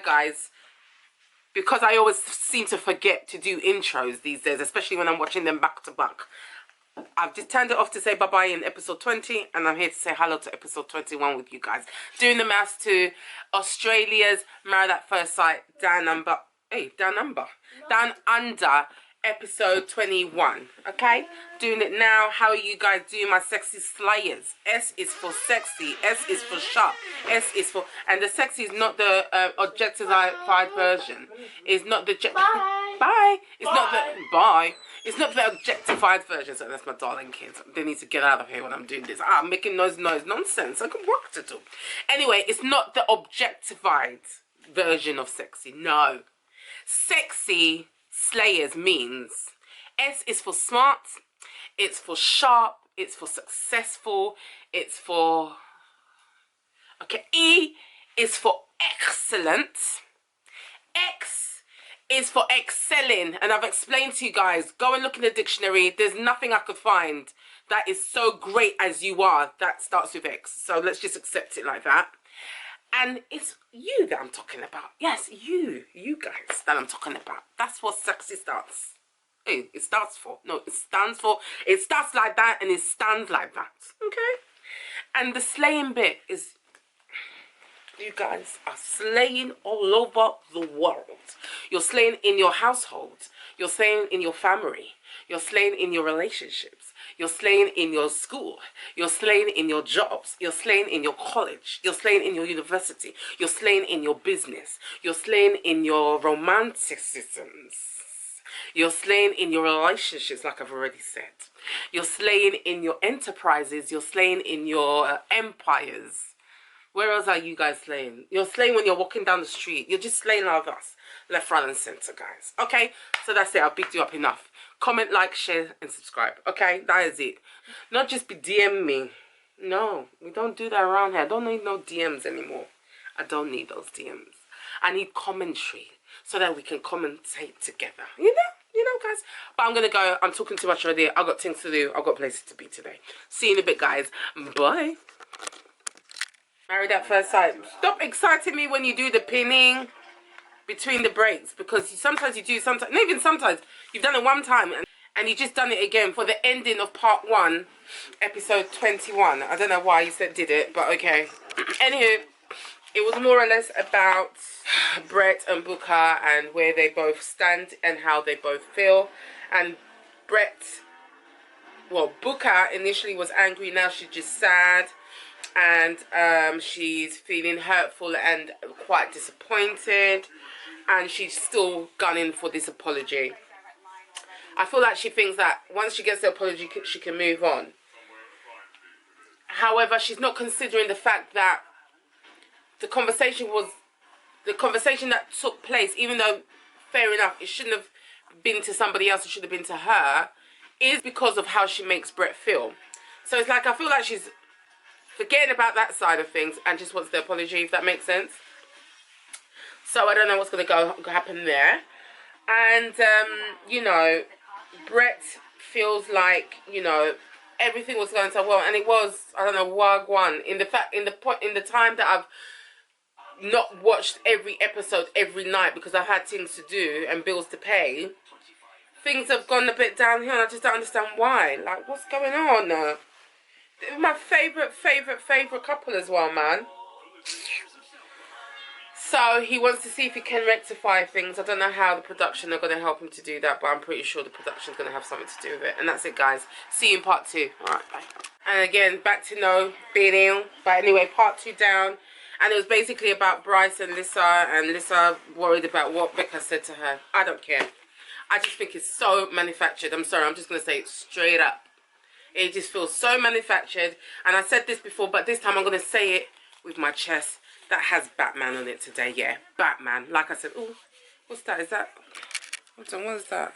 guys, because I always seem to forget to do intros these days, especially when I'm watching them back to back. I've just turned it off to say bye-bye in episode 20, and I'm here to say hello to episode 21 with you guys. Doing the maths to Australia's Married at First Sight down under episode 21. Okay, doing it now. How are you guys doing, my sexy slayers? S is for sexy, S is for sharp, S is for, and the sexy is not the objectified version. It's not the bye. It's not the bye. It's not the objectified version. So that's my darling kids. They need to get out of here when I'm doing this. I'm making nonsense. I got work to do. Anyway, it's not the objectified version of sexy. No, sexy slayers means S is for smart, it's for sharp, it's for successful, it's for, okay, E is for excellent, X is for excelling, and I've explained to you guys, go and look in the dictionary, there's nothing I could find that is so great as you are that starts with X, so let's just accept it like that. And it's you that I'm talking about. Yes, you guys that I'm talking about. That's what sexy starts. Hey, it starts for. No, it stands for. It starts like that and it stands like that. Okay? And the slaying bit is, you guys are slaying all over the world. You're slaying in your household. You're slaying in your family. You're slaying in your relationships. You're slaying in your school. You're slaying in your jobs. You're slaying in your college. You're slaying in your university. You're slaying in your business. You're slaying in your romanticisms. You're slaying in your relationships, like I've already said. You're slaying in your enterprises. You're slaying in your empires. Where else are you guys slaying? You're slaying when you're walking down the street. You're just slaying all of us. Left, right, and center, guys. Okay? So that's it. I've bigged you up enough. Comment, like, share, and subscribe. Okay? That is it. Not just be DM me. No. We don't do that around here. I don't need no DMs anymore. I don't need those DMs. I need commentary so that we can commentate together. You know, guys. But I'm going to go. I'm talking too much already. I've got things to do. I've got places to be today. See you in a bit, guys. Bye. Married at First Sight. Stop exciting me when you do the pinning between the breaks, because sometimes you do, sometimes, not even sometimes, you've done it one time and you just done it again for the ending of part 1, episode 21. I don't know why you said did it, but okay. Anywho, it was more or less about Brett and Booker and where they both stand and how they both feel. And Booker initially was angry, now she's just sad. And she's feeling hurtful and quite disappointed, and she's still gunning for this apology. I feel like she thinks that once she gets the apology, she can move on. However, she's not considering the fact that the conversation that took place, even though, fair enough, it shouldn't have been to somebody else, it should have been to her, is because of how she makes Brett feel. So it's like, I feel like she's forgetting about that side of things and just wants the apology, if that makes sense. So I don't know what's going to happen there. And, you know, Brett feels like, you know, everything was going so well. And it was, I don't know, wagwan. In the time that I've not watched every episode every night because I've had things to do and bills to pay, things have gone a bit downhill and I just don't understand why. Like, what's going on? They're my favourite couple as well, man. So he wants to see if he can rectify things. I don't know how the production are going to help him to do that, but I'm pretty sure the production is going to have something to do with it. And that's it, guys. See you in part 2. Alright, bye. And again, back to no being ill. But anyway, part 2 down. And it was basically about Bryce and Lissa worried about what Becca said to her. I don't care. I just think it's so manufactured. I'm sorry, I'm just going to say it straight up. It just feels so manufactured. And I said this before, but this time I'm going to say it with my chest. That has Batman on it today, yeah. Batman. Like I said, oh, what's that? Is that... Hold on, what is that?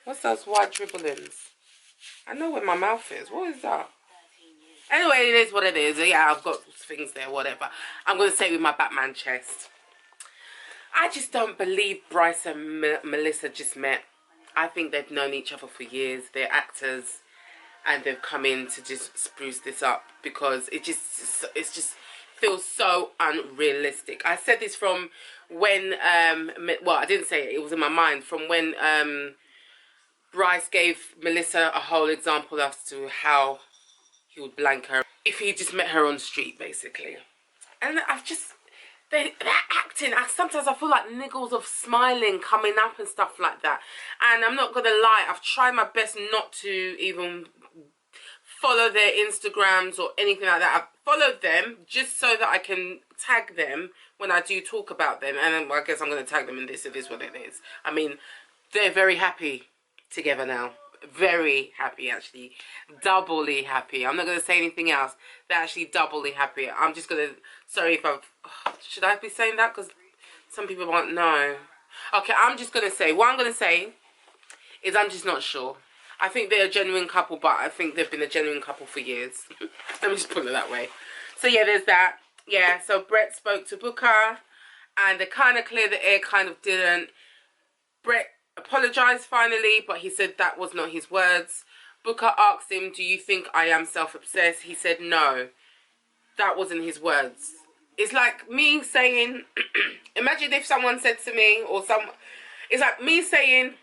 What's those white dribblings? I know where my mouth is. What is that? Anyway, it is what it is. Yeah, I've got things there, whatever. I'm going to say it with my Batman chest. I just don't believe Bryce and Melissa just met. I think they've known each other for years. They're actors. And they've come in to just spruce this up. Because it's just feels so unrealistic. I said this from when, well, I didn't say it, it was in my mind, from when Bryce gave Melissa a whole example as to how he would blank her if he just met her on the street, basically. And I've just, they're acting, sometimes I feel like niggles of smiling coming up and stuff like that. And I'm not gonna lie, I've tried my best not to even follow their Instagrams or anything like that. I've followed them just so that I can tag them when I do talk about them. And then, well, I guess I'm going to tag them in this. It is what it is. I mean, they're very happy together now. Very happy, actually. Doubly happy. I'm not going to say anything else. They're actually doubly happy. I'm just going to... Sorry if I've... should I be saying that? Because some people won't know. Okay, I'm just going to say... What I'm going to say is I'm just not sure. I think they're a genuine couple, but I think they've been a genuine couple for years. Let me just put it that way. So, yeah, there's that. Yeah, so Brett spoke to Booker, and they kind of cleared the air, kind of didn't. Brett apologized finally, but he said that was not his words. Booker asked him, do you think I am self-obsessed? He said no. That wasn't his words. It's like me saying, imagine if someone said to me, or it's like me saying,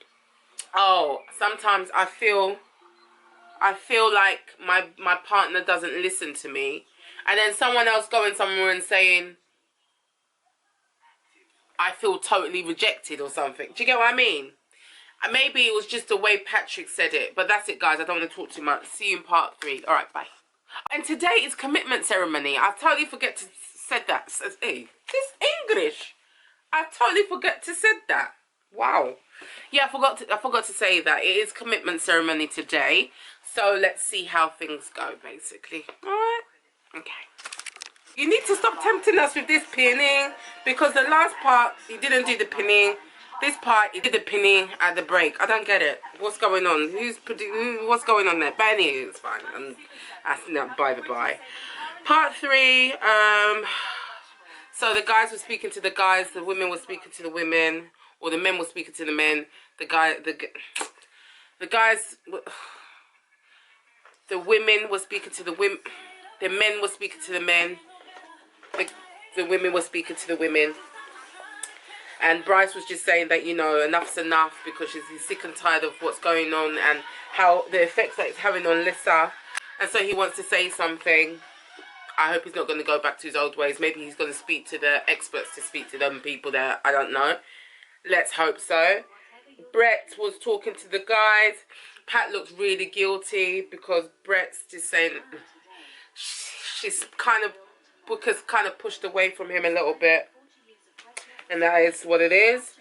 oh, sometimes I feel like my partner doesn't listen to me, and then someone else going somewhere and saying I feel totally rejected or something. Do you get what I mean? And maybe it was just the way Patrick said it, but that's it, guys. I don't want to talk too much. See you in part 3. All right, bye. And today is commitment ceremony. I totally forget to said that. Hey, this English. I totally forget to said that. Wow. Yeah, I forgot to say that it is commitment ceremony today. So let's see how things go, basically. All right. Okay. You need to stop tempting us with this pinning, because the last part you didn't do the pinning. This part you did the pinning at the break. I don't get it. What's going on? What's going on there? But anyway, it's fine. That's not by the by. Part 3. So the guys were speaking to the guys. The women were speaking to the women. Or the men were speaking to the men. The women were speaking to the women. The men were speaking to the men. The women were speaking to the women. And Bryce was just saying that, you know, enough's enough, because he's sick and tired of what's going on and how the effects that it's having on Lissa. And so he wants to say something. I hope he's not going to go back to his old ways. Maybe he's going to speak to the experts, to speak to them people there. I don't know. Let's hope so. Brett was talking to the guys. Pat looks really guilty because Brett's just saying she's kind of, Booker's kind of pushed away from him a little bit. And that is what it is.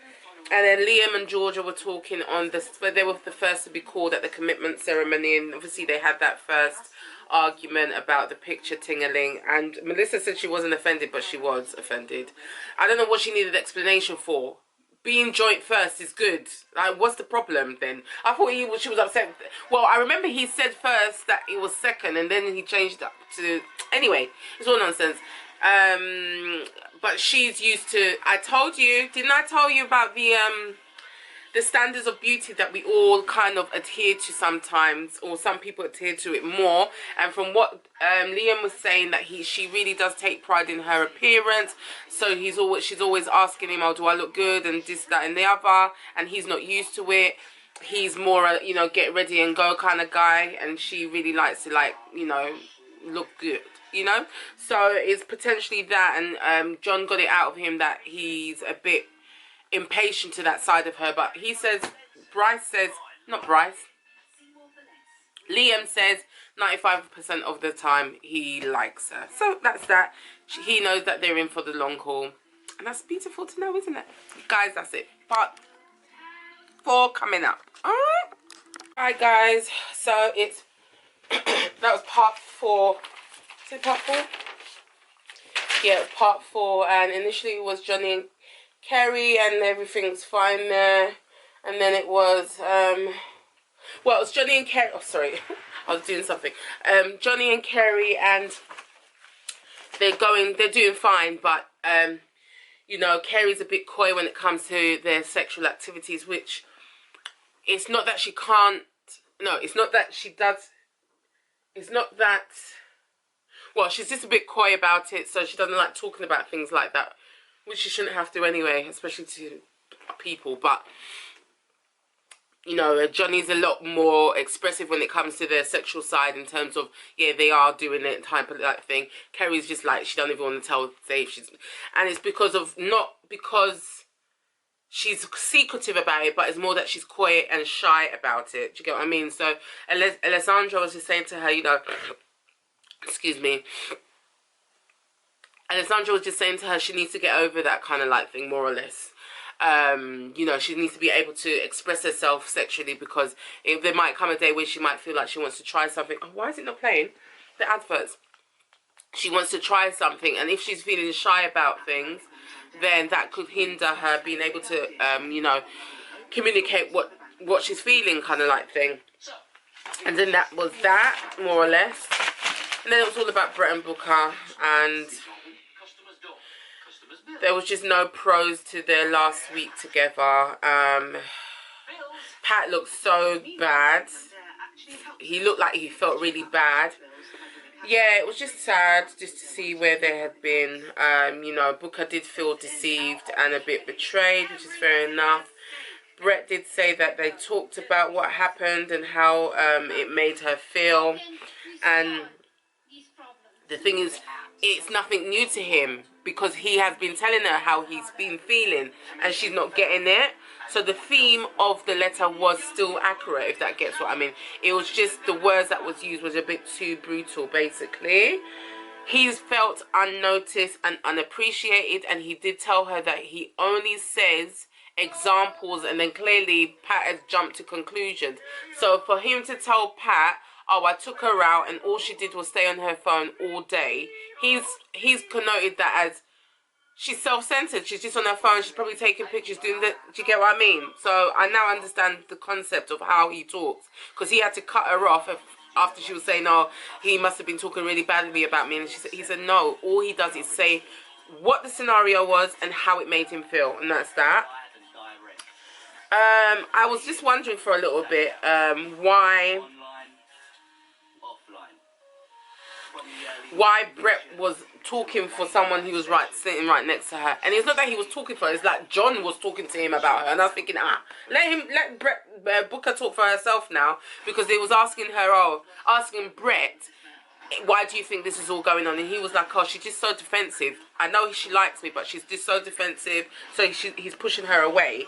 And then Liam and Georgia were talking on this, but they were the first to be called at the commitment ceremony. And obviously they had that first argument about the picture tingling. And Melissa said she wasn't offended, but she was offended. I don't know what she needed explanation for. Being joint first is good. Like, what's the problem then? I thought she was upset. Well, I remember he said first that it was second, and then he changed up to... Anyway, it's all nonsense. But she's used to... I told you, didn't I tell you about the standards of beauty that we all kind of adhere to sometimes, or some people adhere to it more. And from what Liam was saying, that she really does take pride in her appearance. So she's always asking him, oh, do I look good, and this, that, and the other. And he's not used to it. He's more a, you know, get ready and go kind of guy, and she really likes to, like, you know, look good, you know. So it's potentially that, and John got it out of him that he's a bit impatient to that side of her. But he says, Liam says 95% of the time he likes her. So that's that. He knows that they're in for the long haul, and that's beautiful to know, isn't it, guys? That's it. Part 4 coming up. Alright guys, so it's that was part 4. Is it part 4? Yeah, part 4. And initially it was Johnny and Kerry, and everything's fine there. And then it was well, it was Johnny and Kerry. Oh, sorry, I was doing something. Johnny and Kerry, and they're doing fine, but you know, Kerry's a bit coy when it comes to their sexual activities, which it's not that she can't. No, it's not that she does. It's not that. well, she's just a bit coy about it, so she doesn't like talking about things like that, which she shouldn't have to anyway, especially to people. But you know, Johnny's a lot more expressive when it comes to their sexual side in terms of, yeah, they are doing it type of like thing. Kerry's just like, she don't even want to tell Dave she's, and it's because of, not because she's secretive about it, but it's more that she's coy and shy about it. Do you get what I mean? So Alessandra was just saying to her, you know, excuse me, Alessandra was just saying to her she needs to get over that kind of like thing, more or less. You know, she needs to be able to express herself sexually, because if there might come a day where she might feel like she wants to try something. Oh, why is it not playing? The adverts. She wants to try something, and if she's feeling shy about things, then that could hinder her being able to, you know, communicate what she's feeling, kind of like thing. And then that was that, more or less. And then it was all about Brett and Booker, and there was just no pros to their last week together. Pat looked so bad. He looked like he felt really bad. Yeah, it was just sad just to see where they had been. You know, Booker did feel deceived and a bit betrayed, which is fair enough. Brett did say that they talked about what happened and how it made her feel. And the thing is, it's nothing new to him, because he has been telling her how he's been feeling and she's not getting it. So the theme of the letter was still accurate, if that gets what I mean. It was just the words that was used was a bit too brutal, basically. He's felt unnoticed and unappreciated, and he did tell her that he only says examples, and then clearly Pat has jumped to conclusions. So for him to tell Pat, oh, I took her out and all she did was stay on her phone all day, he's connoted that as she's self-centered. She's just on her phone. She's probably taking pictures, doing the... Do you get what I mean? So I now understand the concept of how he talks, because he had to cut her off after she was saying, oh, he must have been talking really badly about me. And he said, no, all he does is say what the scenario was and how it made him feel. And that's that. I was just wondering for a little bit why Brett was talking for someone who was sitting right next to her. And it's not that he was talking for her, it's like John was talking to him about her. And I was thinking, let Booker talk for herself now, because they was asking Brett, why do you think this is all going on? And he was like, oh, she's just so defensive. I know she likes me, but she's just so defensive. So he's pushing her away.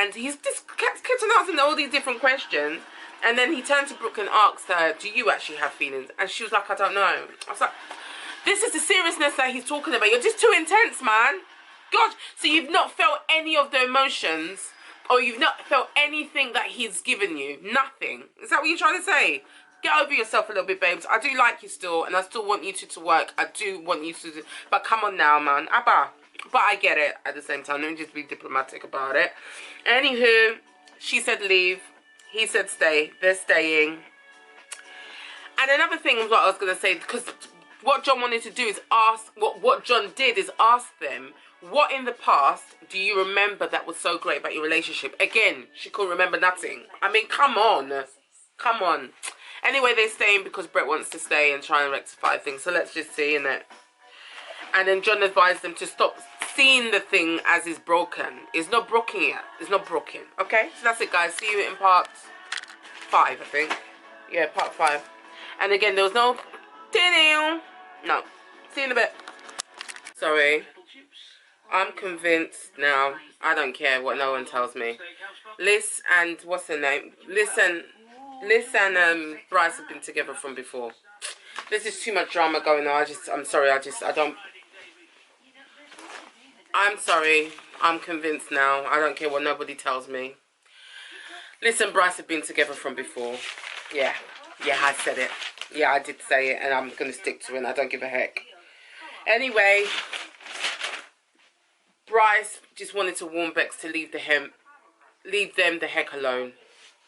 And he's just kept on asking all these different questions. And then he turned to Brooke and asked her, do you actually have feelings? And she was like, I don't know. I was like, this is the seriousness that he's talking about. You're just too intense, man. Gosh, so you've not felt any of the emotions, or you've not felt anything that he's given you? Nothing. Is that what you're trying to say? Get over yourself a little bit, babes. I do like you still, and I still want you to work. I do want you to, but come on now, man. Abba. But I get it at the same time. Let me just be diplomatic about it. Anywho, she said leave. He said stay. They're staying. And another thing was what I was going to say, because what John wanted to do is ask, what John did is ask them, what in the past do you remember that was so great about your relationship? Again, she couldn't remember nothing. I mean, come on. Come on. Anyway, they're staying because Brett wants to stay and try and rectify things. So let's just see, innit? And then John advised them to stop seeing the thing as is broken. It's not broken yet. It's not broken. Okay? So that's it, guys. See you in part 5, I think. Yeah, part 5. And again, there was no... No. See you in a bit. Sorry. I'm convinced now. I don't care what no one tells me. Liz and... What's her name? Liz and Bryce have been together from before. There's just too much drama going on. I'm sorry. I'm sorry. I'm convinced now. I don't care what nobody tells me. Liz and Bryce have been together from before. Yeah. Yeah, I said it. Yeah, I did say it, and I'm going to stick to it, and I don't give a heck. Anyway, Bryce just wanted to warn Bex to leave them the heck alone.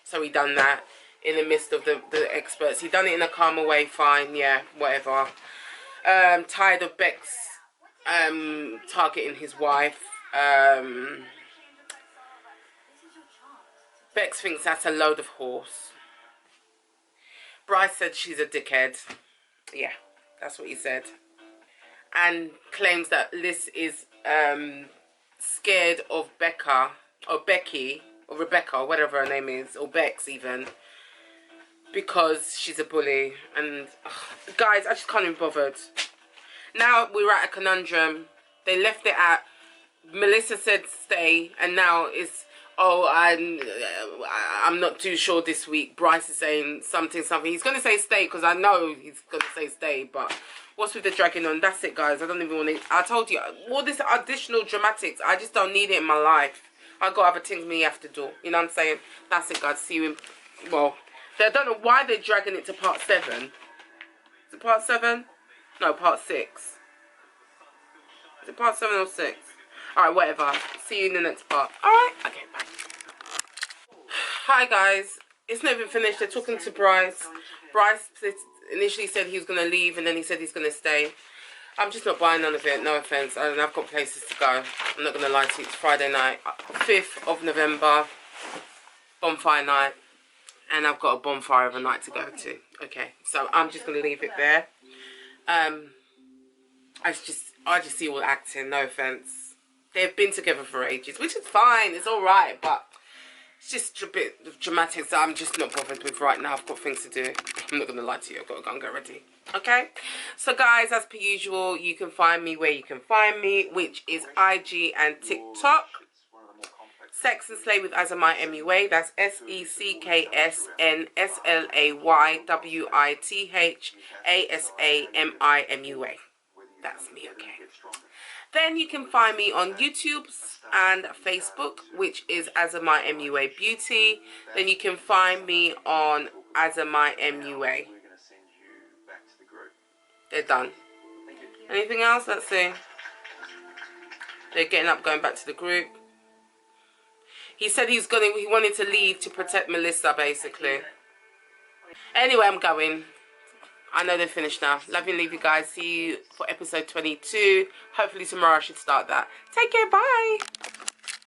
So he done that in the midst of the experts. He done it in a calmer way, fine, yeah, whatever. Tired of Bex targeting his wife. Bex thinks that's a load of horse. Bryce said she's a dickhead. Yeah, That's what he said. And claims that Liz is scared of Becca, or Becky, or Rebecca, or whatever her name is, or Bex even, because she's a bully. And guys, I just can't be bothered. Now we're at a conundrum. They left it at Melissa said stay, and now it's, oh, I'm not too sure this week. Bryce is saying something. He's going to say stay, because I know he's going to say stay, but what's with the dragging on? That's it, guys. I don't even want to, I told you, all this additional dramatics, I just don't need it in my life. I got other things me have to do. You know what I'm saying? That's it, guys. See you in, well, I don't know why they're dragging it to part 7. Is it part 7? No, part 6. Is it part 7 or 6? Alright, whatever. See you in the next part. Alright? Okay, bye. Hi, guys. It's not even finished. They're talking to Bryce. Bryce initially said he was going to leave, and then he said he's going to stay. I'm just not buying none of it. No offense. I've got places to go. I'm not going to lie to you. It's Friday night. 5th of November. Bonfire night. And I've got a bonfire of a night to go to. Okay. So I'm just going to leave it there. I just see all acting. No offense. They've been together for ages, which is fine. It's all right, but it's just a bit of dramatics that I'm just not bothered with right now. I've got things to do. I'm not going to lie to you. I've got to go and get ready. Okay? So, guys, as per usual, you can find me where you can find me, which is IG and TikTok. Sex and Slay with Azamai MUA. That's SECKSNSLAYWITHASAMIMUA. That's me, okay? Then you can find me on YouTube and Facebook, which is Azamai MUA Beauty. Then you can find me on Azamai MUA. They're done. Anything else? Let's see. They're getting up, going back to the group. He said he wanted to leave to protect Melissa, basically. Anyway, I'm going. I know they're finished now. Love you and leave you guys. See you for episode 22. Hopefully tomorrow I should start that. Take care. Bye.